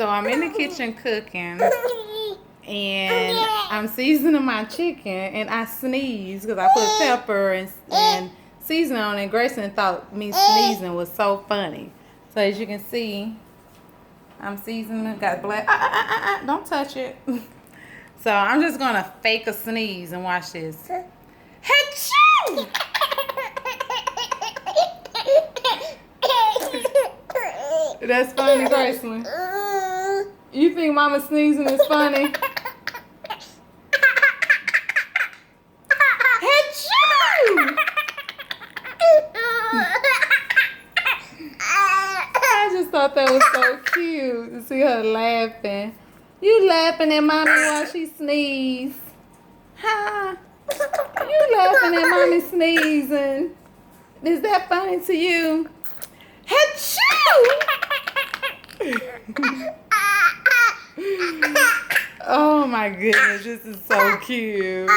So I'm in the kitchen cooking, and I'm seasoning my chicken, and I sneeze because I put pepper and seasoning on it. And Grayson thought me sneezing was so funny. So as you can see, I'm seasoning, got black. Don't touch it. So I'm just gonna fake a sneeze and watch this. Achoo! That's funny, Grayson. You think Mama sneezing is funny? Achoo! I just thought that was so cute to see her laughing. You laughing at Mommy while she sneezes. Huh? You laughing at Mommy sneezing. Is that funny to you? Achoo! Oh my goodness, this is so cute.